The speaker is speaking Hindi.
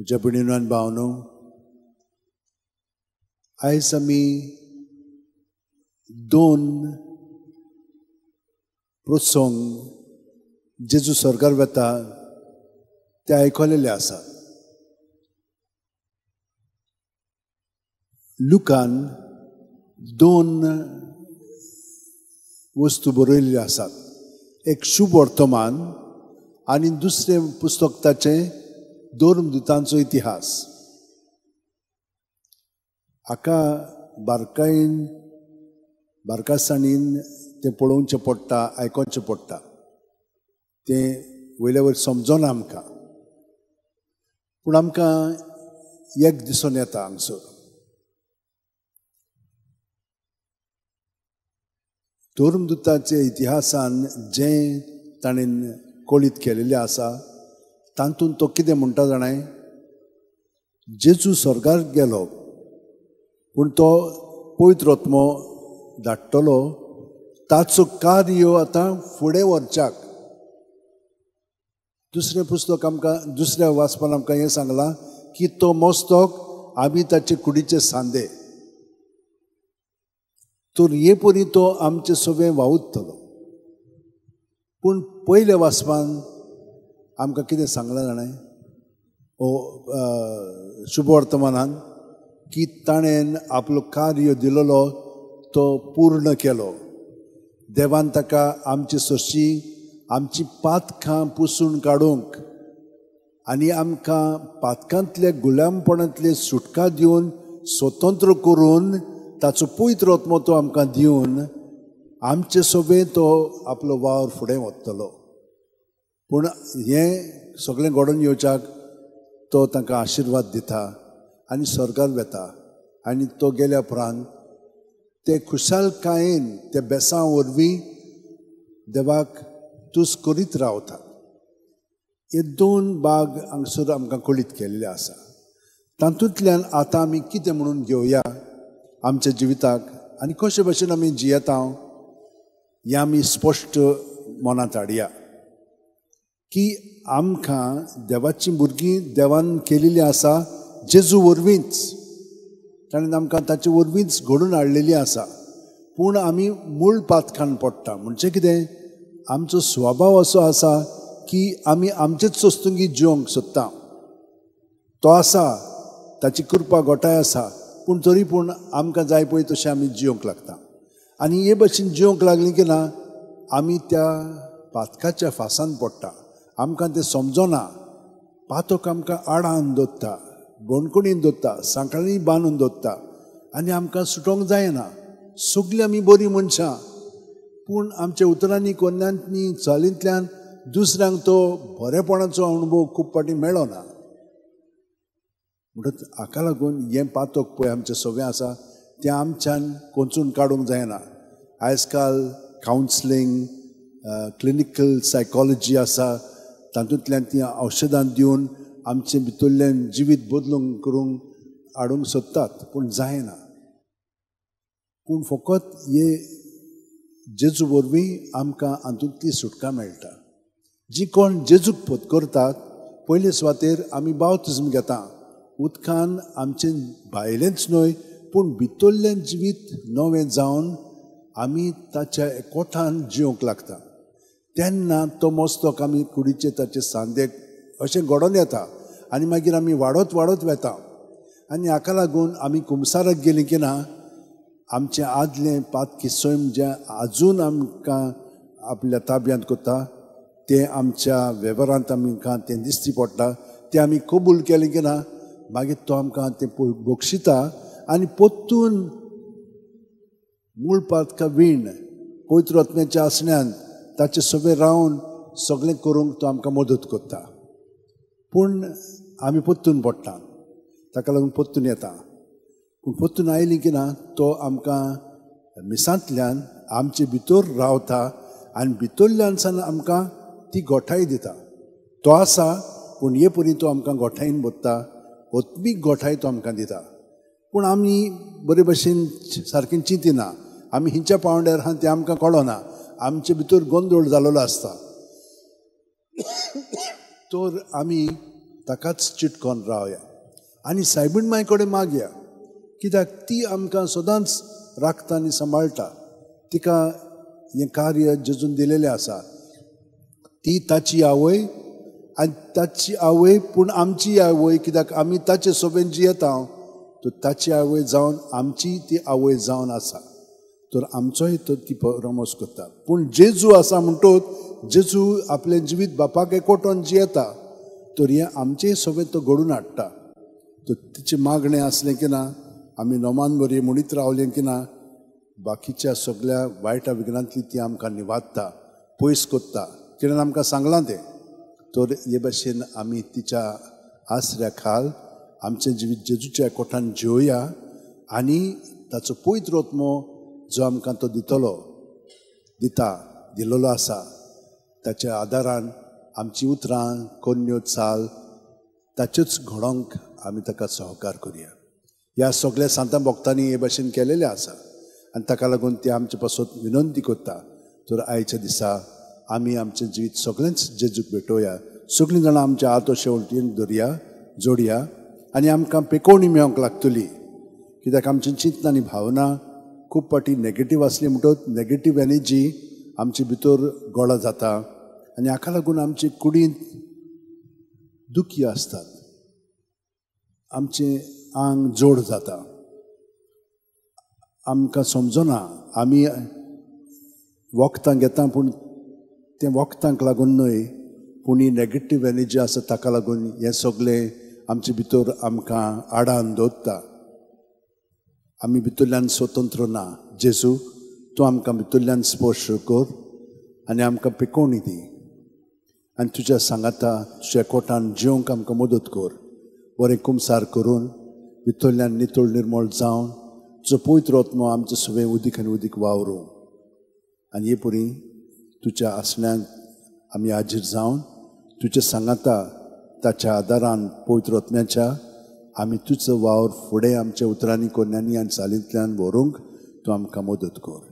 म्हज्या भयणीनो आनी भावनो, आयज आमी दोन प्रसंग जेजू स्वर्गार वता ते आयकलेले आसा. लुकान दोन वस्तू बरयल्ल्यो आसात. एक शुभ वर्तमान आनी दुसरे पुस्तक ताचे धर्मदूतांचो इतिहास. हाका बारकासाणीन तें पळोवचें पडटा, आयकोचें पडटा. तें वयल्या वयर समजोना आमकां, पूण आमकां एक दिसून येता हांगसर. धर्मदूताच्या इतिहासान जें ताणें कळीत केलेलें आसा तातूंत तो कितें म्हणटा जाणाय, जेजू स्वर्गार गेलो पूण तो पवित्र आत्मो धाडटलो ताचो कार्य आतां फुडें व्हरच्याक. दुसरें पुस्तक आमकां दुसऱ्या वाचपान आमकां हें सांगलां की तो मस्तक आमी ताचे कुडीचे सांदे. तर हे परी तो आमचे सगळे वावुरतलो. पूण पयले वाचपान आमकां कितें सांगलां जाणाय शुभ वर्तमानान की ताणें आपलो कार्य दिलोलो तो पूर्ण केलो. देवान ताका आमची सरशी आमची पातकां पुसून काडूंक आनी आमकां पातकांतले गुलामपणांतले सुटका दिवन स्वतंत्र करून ताचो पवित्र आत्मो तो आमकां दिवन आमचे सोबे तो आपलो वावर फुडें व्हरतलो. पूण हें सगळें घडोवन येवच्याक तो तांकां आशिर्वाद दिता आनी स्वर्गार वेता. आनी तो गेल्या उपरांत ते खुशालकायेन ते बेसां वरवीं देवाक तुस करीत रावता. हे दोन भाग हांगसर आमकां कळीत केल्ले आसा. तातूंतल्यान आतां आमी कितें म्हणून घेवया आमच्या जिविताक आनी कशे भशेन आमी जियेता हें आमी स्पश्ट मनांत हाडया. की आमकां देवाची भुरगीं देवान केलेलीं आसा जेजू वरवींच. ताणें आमकां ताचे वरवींच घडोवन हाडलेलीं आसा. पूण आमी मूळ पातकान पडटा. म्हणजे कितें, आमचो स्वभाव असो आसा की आमी आमचेच सोस्तुंगी जिवंक सोदता. तो आसा, ताची कृपा गोठाय आसा, पूण तरी पूण आमकां जाय पळय तशें आमी जिवंक लागता. आनी हे भशेन जिवंक लागलीं की ना आमी त्या पातकाच्या फासान पडटा. आमकां तें समजना. पातक आमकां आडान दवरता, बोणकुणीन दवरता, सांकळी बांदून दवरता आनी आमकां सुटोंक जायना. सगळीं आमी बरीं मनशां, पूण आमच्या उतरांनी कोन्यांनी चालींतल्यान दुसऱ्यांक तो बरेपणाचो अणभव खूब फावटी मेळ्ळो ना. म्हणटच हाका लागून हें पातक पळय आमचें सगळें आसा तें आमच्यान कोंचून काडूंक जायना. आयज काल कावन्सिलींग, क्लिनिकल सायकॉलॉजी आसा, तातूंतल्यान ती औशधां दिवन आमचे भितरल्यान जिवीत बदलूंक करूंक हाडूंक सोदतात, पूण जायना. पूण फकत हे जेजू वरवीं आमकां हातूंतली सुटका मेळटा. जी कोण जेजूक पत्करतात पयले सुवातेर आमी बावतिजम घेता. उदकान आमचें भायलेंच न्हय पूण भितरलें जिवीत नवें जावन आमी ताच्या एकवटान जिवंक लागता. तेन्ना तो मस्तक आमी कुडीचे ताचे सांदेक अशें घडोवन येता आनी मागीर आमी वाडत वाडत वेता. आनी हाका लागून आमी कुमसाराक गेलीं की ना आमचें आदलें पातकी सैम जें आजून आमकां आपल्या ताब्यांत करता तें आमच्या वेव्हारांत आमकां तें दिश्टी पडटा. तें आमी कबूल केलें की ना मागीर तो आमकां तें बक्षिता आनी परतून मूळ पातका वीण पवित्र आत्म्याच्या आसण्यान ताचे सगळें रावन सगळें करूंक तो आमकां मदत करता. पूण आमी परतून पडटा, ताका लागून परतून येता. पूण परतून आयलीं की ना तो आमकां मिसांतल्यान आमचे भितर रावता आनी भितरल्यान सावन आमकां ती गोठाय दिता. तो आसा पूण हे परी तो आमकां गोठायेन बसता, ओत्मीक गोठाय तो आमकां दिता. पूण आमी बरे भशेन सारकें चिंतिना. आमी हिंच्या पावंड्यार आहा तें आमकां कळना. आमचे भितर गोंदळ जालोलो आसता. तर आमी ताकाच चिटकोन रावया आनी सायबीण माय कडेन मागया, कित्याक ती आमकां सदांच राखता आनी सांबाळटा. तिका हें कार्य जेजून दिलेलें आसा. ती ताची आवय आनी ताची आवय पूण आमची आवय, कित्याक आमी ताचे सोबेन जियेता. तो ताची आवय जावन आमची ती आवय जावन आसा. तर आमचोय तो ती रमोस करता. पूण जेजू आसा म्हणटोच जेजू आपलें जिवीत बापाक एकवटोन जियेता. तर हें आमचेय सोबेन तो घडून हाडटा. तर तिचें मागणें असलें की ना, आमी नोमान बरी म्हणीत रावलें की ना, बाकीच्या सगळ्या वायटा विघ्नांतली ती आमकां निवाडटा, पयस कोत्ता. तिणें आमकां सांगलां तें. तर हे भाशेन आमी तिच्या आसऱ्या खाल आमचें जिवीत जेजूच्या एकवटान जिवया आनी ताचो पवित्र आत्मो जो आमकां तो दिलेलो आसा, ताच्या आदारान आमची उतरां कोन्यो चाल ताच्योच घडोवंक आमी ताका सहकार करुया. ह्या सगळ्या सांतां भक्तांनी हे भाशेन केलेलें आसा आनी ताका लागून ते आमचे पासून विनंती करता. तर आयच्या दिसा आमी आमचें जिवीत सगळेंच जेजूक भेटोवया. सगळीं जाणां आमच्या हात अशे उलटीन धरया, जोडया आनी आमकां पेकोवणी मेळोंक लागतली. कित्याक आमची चिंतन आनी भावना खूब पाटी नेगेटीव आसली म्हणटच नेगेटीव एनर्जी आमचे भितर गोळा जाता आनी हाका लागून आमची कुडींत दुखी आसतात, आमचें आंग जोड जाता. आमकां समजना आमी वखदां घेता, पूण तें वखदांक लागून न्हय, पूण ही नेगेटीव एनर्जी आसा ताका लागून हें सगळें आमचे भितर आमकां आडान दवरता. आमी भितरल्यान स्वतंत्र ना. जेजू, तूं आमकां भितरल्यान स्पर्श कर आनी आमकां पेकोवणी दी आनी तुज्या सांगाता तुज्या एकवटान जिवंक आमकां मदत कर. बरें कुमसार करून भितरल्यान नितळ निर्मळ जावन तुजो पवित्र आत्मो आमचे सगळें उदीक आनी उदीक वावरूं आनी हे पुरी तुज्या आसण्यांक आमी हाजीर जावन तुज्या सांगाता ताच्या आदारान पवित्र आत्म्याच्या आमी तुजो वावर फुडें आमच्या उतरांनी कोन्यांनी आनी चालींतल्यान व्हरूंक तूं आमकां मदत कर.